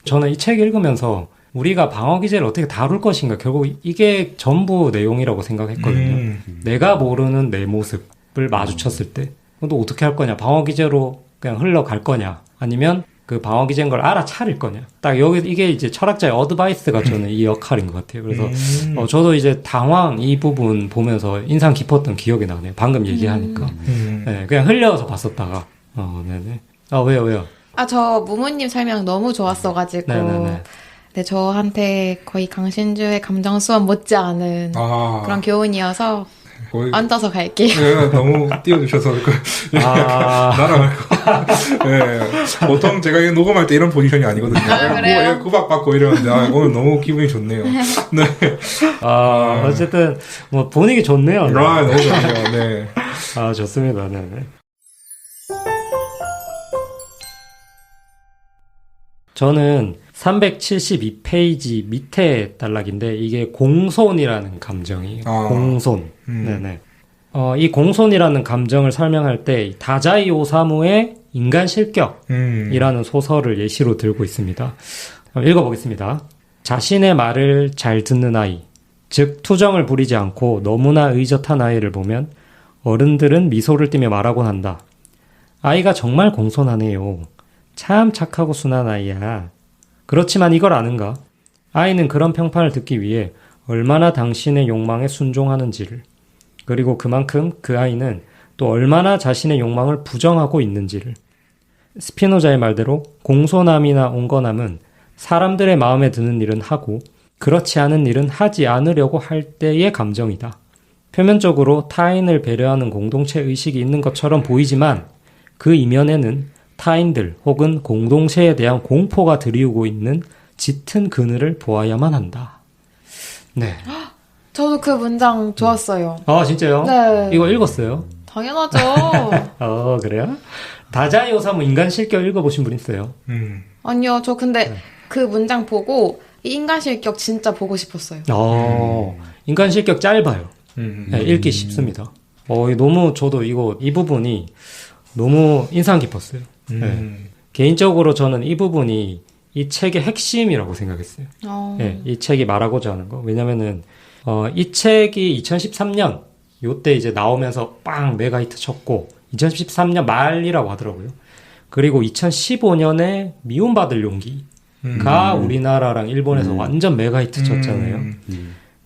저는 이 책 읽으면서 우리가 방어 기제를 어떻게 다룰 것인가 결국 이게 전부 내용이라고 생각했거든요. 내가 모르는 내 모습을 마주쳤을 때 또 어떻게 할 거냐. 방어 기제로 그냥 흘러갈 거냐. 아니면 그 방어 기제인 걸 알아차릴 거냐. 딱 이게 이제 철학자의 어드바이스가 저는 이 역할인 것 같아요. 그래서 저도 이제 당황 이 부분 보면서 인상 깊었던 기억이 나네요. 방금 얘기하니까. 네, 그냥 흘려서 봤었다가. 네네. 왜요? 저 무무님 설명 너무 좋았어가지고. 네네네. 네, 저한테 거의 강신주의 감정 수업 못지않은 그런 교훈이어서 앉아서 갈게요. 네, 너무 띄워주셔서 나랑 보통 제가 녹음할 때 이런 포지션이 아니거든요. 그래요? 구박받고 이러는데 오늘 너무 기분이 좋네요. 네. 어쨌든 뭐 분위기 좋네요. 네. 너무 좋네요. 네. 좋습니다. 네. 저는 372페이지 밑에 단락인데 이게 공손이라는 감정이에요. 공손. 네네. 이 공손이라는 감정을 설명할 때 다자이 오사무의 인간 실격이라는 소설을 예시로 들고 있습니다. 읽어보겠습니다. 자신의 말을 잘 듣는 아이, 즉 투정을 부리지 않고 너무나 의젓한 아이를 보면 어른들은 미소를 띠며 말하곤 한다. 아이가 정말 공손하네요. 참 착하고 순한 아이야. 그렇지만 이걸 아는가? 아이는 그런 평판을 듣기 위해 얼마나 당신의 욕망에 순종하는지를, 그리고 그만큼 그 아이는 또 얼마나 자신의 욕망을 부정하고 있는지를. 스피노자의 말대로 공손함이나 온건함은 사람들의 마음에 드는 일은 하고 그렇지 않은 일은 하지 않으려고 할 때의 감정이다. 표면적으로 타인을 배려하는 공동체 의식이 있는 것처럼 보이지만 그 이면에는 타인들 혹은 공동체에 대한 공포가 드리우고 있는 짙은 그늘을 보아야만 한다. 네. 저도 그 문장 좋았어요. 진짜요? 네. 이거 읽었어요? 당연하죠. 그래요? 다자이 오사무 인간 실격 읽어보신 분 있어요? 아니요, 저 근데 그 문장 보고 이 인간 실격 진짜 보고 싶었어요. 인간 실격 짧아요. 네, 읽기 쉽습니다. 저도 이 부분이 너무 인상 깊었어요. 네. 개인적으로 저는 이 부분이 이 책의 핵심이라고 생각했어요. 네. 이 책이 말하고자 하는 거. 왜냐면은, 이 책이 2013년, 요때 이제 나오면서 빵 메가히트 쳤고, 2013년 말이라고 하더라고요. 그리고 2015년에 미움받을 용기가 우리나라랑 일본에서 완전 메가히트 쳤잖아요.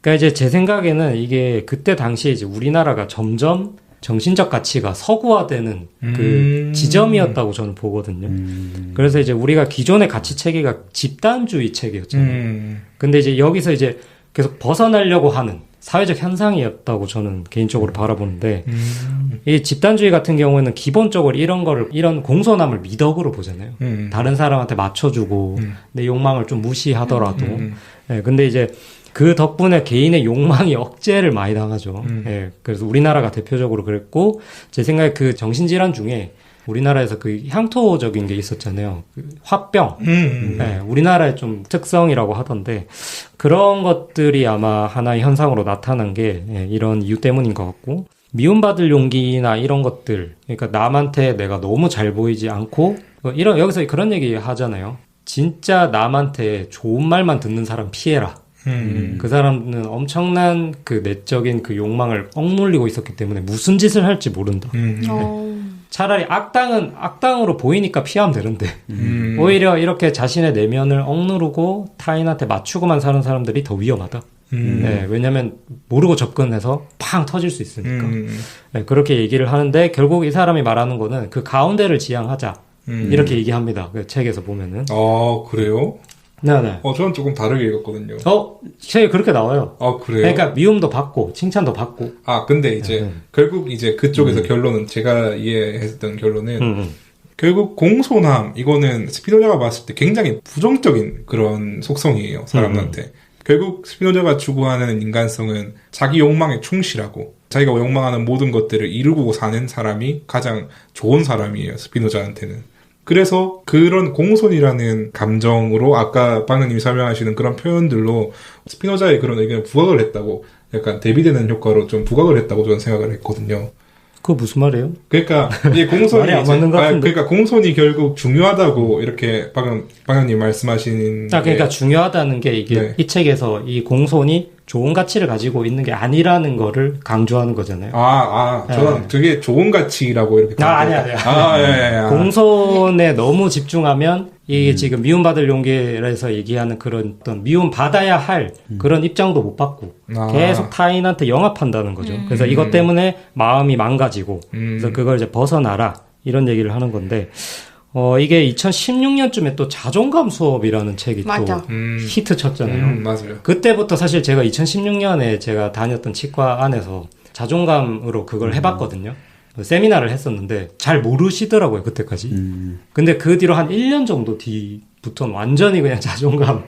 그러니까 이제 제 생각에는 이게 그때 당시에 이제 우리나라가 점점 정신적 가치가 서구화되는 그 지점이었다고 저는 보거든요. 그래서 이제 우리가 기존의 가치 체계가 집단주의 체계였잖아요. 근데 이제 여기서 이제 계속 벗어나려고 하는 사회적 현상이었다고 저는 개인적으로 바라보는데, 이 집단주의 같은 경우에는 기본적으로 이런 공손함을 미덕으로 보잖아요. 다른 사람한테 맞춰주고, 내 욕망을 좀 무시하더라도. 네, 근데 이제 그 덕분에 개인의 욕망이 억제를 많이 당하죠. 예, 그래서 우리나라가 대표적으로 그랬고, 제 생각에 그 정신질환 중에 우리나라에서 그 향토적인 게 있었잖아요. 그 화병. 예, 우리나라의 좀 특성이라고 하던데, 그런 것들이 아마 하나의 현상으로 나타난 게 이런 이유 때문인 것 같고, 미움받을 용기나 이런 것들, 그러니까 남한테 내가 너무 잘 보이지 않고, 여기서 그런 얘기 하잖아요. 진짜 남한테 좋은 말만 듣는 사람 피해라. 그 사람은 엄청난 그 내적인 그 욕망을 억눌리고 있었기 때문에 무슨 짓을 할지 모른다. 차라리 악당은 악당으로 보이니까 피하면 되는데 오히려 이렇게 자신의 내면을 억누르고 타인한테 맞추고만 사는 사람들이 더 위험하다. 네, 왜냐면 모르고 접근해서 팡 터질 수 있으니까. 네, 그렇게 얘기를 하는데 결국 이 사람이 말하는 거는 그 가운데를 지향하자. 이렇게 얘기합니다. 그 책에서 보면은. 그래요? 네네. 저는 조금 다르게 읽었거든요. 책에 그렇게 나와요. 그래요? 그러니까 미움도 받고 칭찬도 받고. 근데 이제 결국 이제 그쪽에서 결론은 제가 이해했던 결론은 결국 공손함 이거는 스피노자가 봤을 때 굉장히 부정적인 그런 속성이에요, 사람한테. 결국 스피노자가 추구하는 인간성은 자기 욕망에 충실하고 자기가 욕망하는 모든 것들을 이루고 사는 사람이 가장 좋은 사람이에요, 스피노자한테는. 그래서 그런 공손이라는 감정으로 아까 방금님이 설명하시는 그런 표현들로 스피노자의 그런 의견에 부각을 했다고, 약간 대비되는 효과로 좀 부각을 했다고 저는 생각을 했거든요. 그거 무슨 말이에요? 그러니까 이 공손이 말이 안 맞는 것 같은데. 그러니까 공손이 결국 중요하다고 이렇게 방금님 말씀하신 그러니까 중요하다는 게 이게 네. 이 책에서 이 공손이 좋은 가치를 가지고 있는 게 아니라는 거를 강조하는 거잖아요. 저는 되게 좋은 가치라고 이렇게. 아니야. 공손에 너무 집중하면 이게 지금 미움받을 용기에서 얘기하는 그런 어떤 미움받아야 할 그런 입장도 못 받고 계속 타인한테 영합한다는 거죠. 그래서 이것 때문에 마음이 망가지고 그래서 그걸 이제 벗어나라 이런 얘기를 하는 건데 이게 2016년쯤에 또 자존감 수업이라는 책이 맞아. 또 히트 쳤잖아요. 맞아요. 그때부터 사실 제가 2016년에 제가 다녔던 치과 안에서 자존감으로 그걸 해봤거든요. 세미나를 했었는데 잘 모르시더라고요, 그때까지. 근데 그 뒤로 한 1년 정도 뒤부터는 완전히 그냥 자존감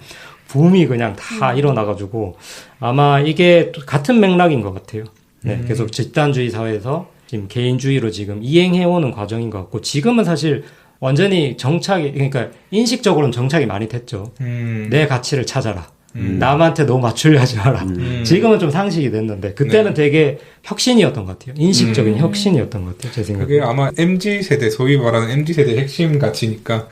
붐이 그냥 다 일어나가지고 아마 이게 같은 맥락인 것 같아요. 네, 계속 집단주의 사회에서 지금 개인주의로 지금 이행해오는 과정인 것 같고 지금은 사실 완전히 정착이, 그러니까 인식적으로는 정착이 많이 됐죠. 내 가치를 찾아라. 남한테 너무 맞추려 하지 마라. 지금은 좀 상식이 됐는데 그때는 되게 혁신이었던 것 같아요. 인식적인 혁신이었던 것 같아요. 제 생각에. 그게 아마 MZ세대, 소위 말하는 MZ세대 핵심 가치니까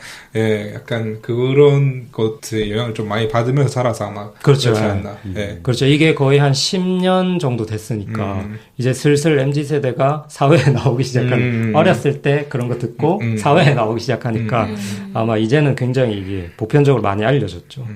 약간 그런 것에 영향을 좀 많이 받으면서 자라서 아마 그렇죠. 그렇지 않나. 그렇죠. 이게 거의 한 10년 정도 됐으니까 이제 슬슬 MZ세대가 사회에 나오기 시작한 어렸을 때 그런 거 듣고 사회에 나오기 시작하니까 아마 이제는 굉장히 이게 보편적으로 많이 알려졌죠.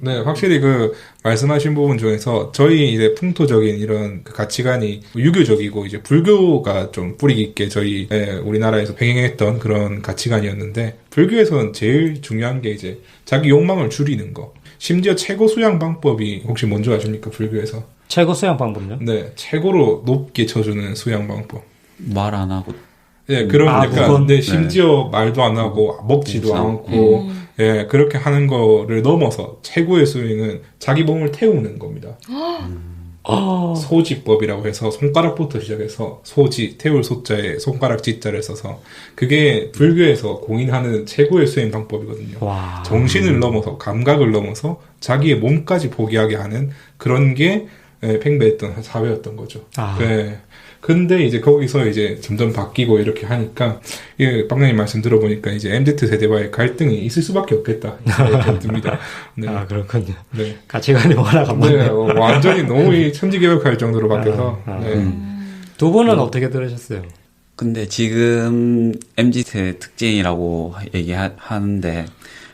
네, 확실히 그 말씀하신 부분 중에서 저희 이제 풍토적인 이런 그 가치관이 유교적이고 이제 불교가 좀 뿌리 깊게 저희 우리나라에서 병행했던 그런 가치관이었는데 불교에서는 제일 중요한 게 이제 자기 욕망을 줄이는 거. 심지어 최고 수양 방법이 혹시 뭔지 아십니까? 불교에서. 최고 수양 방법요? 네, 최고로 높게 쳐주는 수양 방법. 말 안 하고. 네, 그러니까 무건? 심지어 말도 안 하고 먹지도 않고 그렇게 하는 거를 넘어서 최고의 수행은 자기 몸을 태우는 겁니다. 소지법이라고 해서 손가락부터 시작해서 소지, 태울 소자에 손가락 지자를 써서 그게 불교에서 공인하는 최고의 수행 방법이거든요. 와. 정신을 넘어서 감각을 넘어서 자기의 몸까지 포기하게 하는 그런 게 팽배했던 사회였던 거죠. 네. 근데 이제 거기서 이제 점점 바뀌고 이렇게 하니까, 예, 박사님 말씀 들어보니까 이제 MZ 세대와의 갈등이 있을 수밖에 없겠다. 생각이 듭니다. 네. 아, 그렇군요. 네. 가치관이 워낙 안 네, 맞네요. 완전히 너무 이 천지개벽할 정도로 바뀌어서, 네. 두 분은 어떻게 들으셨어요? 근데 지금 MZ세대 특징이라고 얘기하는데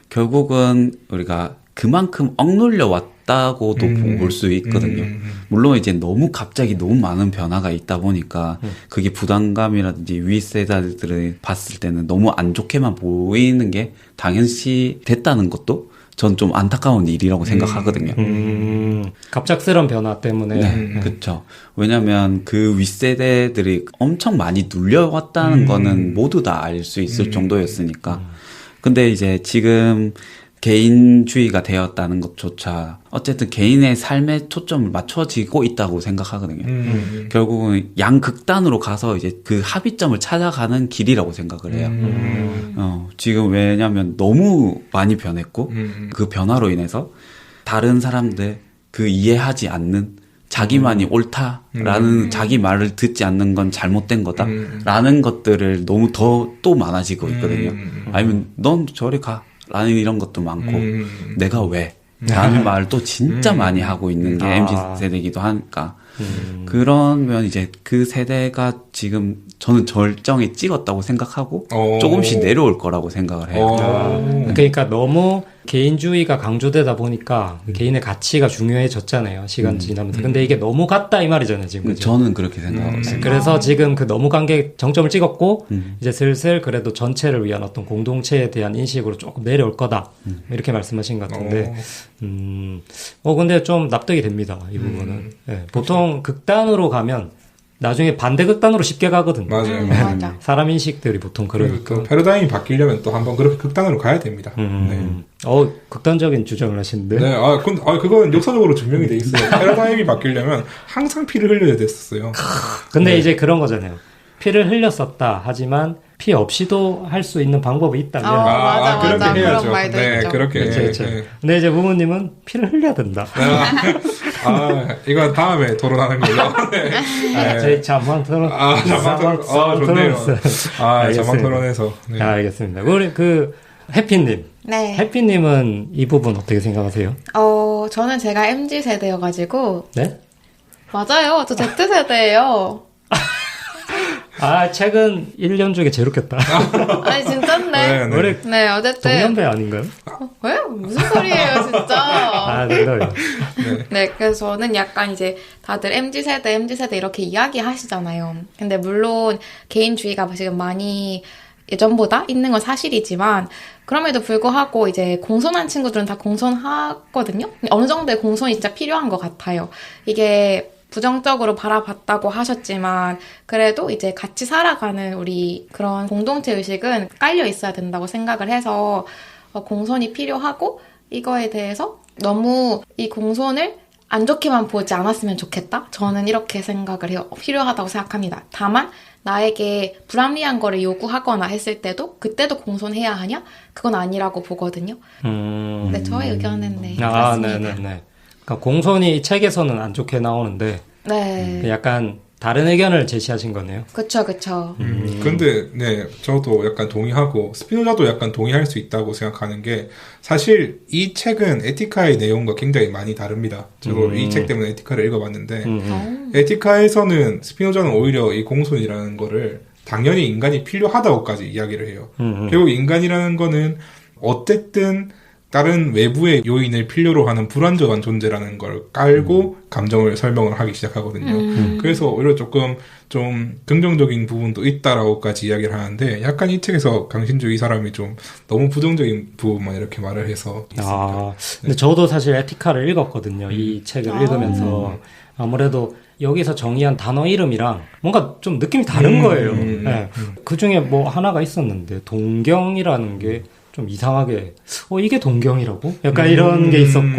결국은 우리가 그만큼 억눌려 왔다고도 볼 수 있거든요. 물론 이제 너무 갑자기 너무 많은 변화가 있다 보니까 그게 부담감이라든지 윗세대들을 봤을 때는 너무 안 좋게만 보이는 게 당연시 됐다는 것도 전 좀 안타까운 일이라고 생각하거든요. 갑작스러운 변화 때문에. 네, 그렇죠. 왜냐하면 그 윗세대들이 엄청 많이 눌려왔다는 거는 모두 다 알 수 있을 정도였으니까. 근데 이제 지금 개인주의가 되었다는 것조차 어쨌든 개인의 삶에 초점을 맞춰지고 있다고 생각하거든요. 결국은 양극단으로 가서 이제 그 합의점을 찾아가는 길이라고 생각을 해요. 지금 왜냐면 너무 많이 변했고 그 변화로 인해서 다른 사람들 그 이해하지 않는 자기만이 옳다라는 자기 말을 듣지 않는 건 잘못된 거다라는 것들을 너무 더 또 많아지고 있거든요. 아니면 넌 저리 가. 라는 이런 것도 많고 내가 왜? 라는 말도 진짜 많이 하고 있는 게 MZ세대이기도 하니까 그러면 이제 그 세대가 지금 저는 절정에 찍었다고 생각하고 조금씩 내려올 거라고 생각을 해요. 그러니까 너무 개인주의가 강조되다 보니까 개인의 가치가 중요해졌잖아요. 시간 지나면서. 근데 이게 너무 같다 이 말이잖아요. 지금. 그죠? 저는 그렇게 생각하고 있습니다. 그래서 지금 그 너무 관계 정점을 찍었고 이제 슬슬 그래도 전체를 위한 어떤 공동체에 대한 인식으로 조금 내려올 거다. 이렇게 말씀하신 것 같은데 근데 좀 납득이 됩니다. 이 부분은. 네, 보통 극단으로 가면 나중에 반대 극단으로 쉽게 가거든요. 맞아요. 맞아. 사람 인식들이 보통 그러니까. 그 패러다임이 바뀌려면 또 한번 그렇게 극단으로 가야 됩니다. 네. 극단적인 주장을 하시는데. 네, 그건 역사적으로 증명이 돼 있어요. 패러다임이 바뀌려면 항상 피를 흘려야 됐었어요. 근데 이제 그런 거잖아요. 피를 흘렸었다. 하지만 피 없이도 할 수 있는 방법이 있다면. 맞아. 그렇게 해야죠. 그런 말도 네, 있죠. 그렇게. 그렇죠. 네. 근데 이제 부모님은 피를 흘려야 된다. 이건 다음에 토론하는 걸로. 네. 저희 자막 토론. 자막 토론. 좋네요. 자막 토론해서. 네. 알겠습니다. 우리 해피님. 네. 해피님은 이 부분 어떻게 생각하세요? 저는 제가 MZ세대여가지고. 네? 맞아요. 저 Z세대예요. 최근 1년 중에 제일 웃겼다. 아니, 진짠데. 네. 네, 어쨌든. 동년배 아닌가요? 왜? 무슨 소리예요, 진짜. 농담이에요. 네, 그래서 저는 약간 이제 다들 MZ세대 이렇게 이야기 하시잖아요. 근데 물론 개인주의가 지금 많이 예전보다 있는 건 사실이지만, 그럼에도 불구하고 이제 공손한 친구들은 다 공손하거든요? 어느 정도의 공손이 진짜 필요한 것 같아요. 이게 부정적으로 바라봤다고 하셨지만 그래도 이제 같이 살아가는 우리 그런 공동체 의식은 깔려 있어야 된다고 생각을 해서 공손이 필요하고 이거에 대해서 너무 이 공손을 안 좋게만 보지 않았으면 좋겠다? 저는 이렇게 생각을 해요. 필요하다고 생각합니다. 다만 나에게 불합리한 거를 요구하거나 했을 때도 그때도 공손해야 하냐? 그건 아니라고 보거든요. 네, 저의 의견은 네. 그렇습니다. 네네네. 그러니까 공손이 이 책에서는 안 좋게 나오는데 네. 약간 다른 의견을 제시하신 거네요. 그쵸. 근데 네, 저도 약간 동의하고 스피노자도 약간 동의할 수 있다고 생각하는 게 사실 이 책은 에티카의 내용과 굉장히 많이 다릅니다. 저도 이 책 때문에 에티카를 읽어봤는데 에티카에서는 스피노자는 오히려 이 공손이라는 거를 당연히 인간이 필요하다고까지 이야기를 해요. 결국 인간이라는 거는 어쨌든 다른 외부의 요인을 필요로 하는 불완전한 존재라는 걸 깔고 감정을 설명을 하기 시작하거든요. 그래서 오히려 조금 좀 긍정적인 부분도 있다라고까지 이야기를 하는데 약간 이 책에서 강신주 이 사람이 좀 너무 부정적인 부분만 이렇게 말을 해서 있습니다. 근데 저도 사실 에티카를 읽었거든요. 이 책을 읽으면서 아무래도 여기서 정의한 단어 이름이랑 뭔가 좀 느낌이 다른 거예요. 네. 그 중에 뭐 하나가 있었는데 동경이라는 게 좀 이상하게 이게 동경이라고? 약간 이런 게 있었고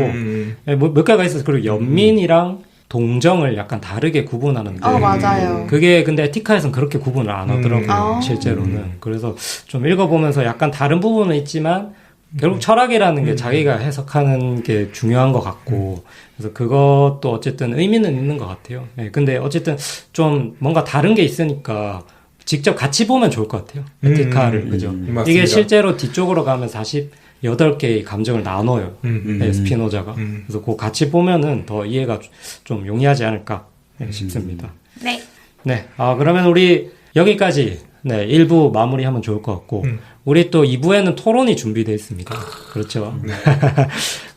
몇 개가 있었어요. 그리고 연민이랑 동정을 약간 다르게 구분하는데 맞아요. 그게 근데 에티카에서는 그렇게 구분을 안 하더라고요. 실제로는. 그래서 좀 읽어보면서 약간 다른 부분은 있지만 결국 철학이라는 게 자기가 해석하는 게 중요한 것 같고, 그래서 그것도 어쨌든 의미는 있는 것 같아요. 예, 근데 어쨌든 좀 뭔가 다른 게 있으니까 직접 같이 보면 좋을 것 같아요. 에티카를, 그죠? 맞습니다. 이게 실제로 뒤쪽으로 가면 48개의 감정을 나눠요. 예, 스피노자가. 그래서 그거 같이 보면은 더 이해가 좀 용이하지 않을까 싶습니다. 네. 네. 그러면 우리 여기까지, 네, 1부 마무리하면 좋을 것 같고, 우리 또 2부에는 토론이 준비되어 있습니다. 그렇죠. 네.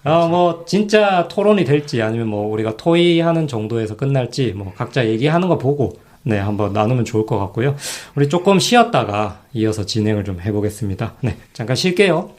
뭐, 진짜 토론이 될지, 아니면 뭐, 우리가 토의하는 정도에서 끝날지, 뭐, 각자 얘기하는 거 보고, 네, 한번 나누면 좋을 것 같고요. 우리 조금 쉬었다가 이어서 진행을 좀 해보겠습니다. 네, 잠깐 쉴게요.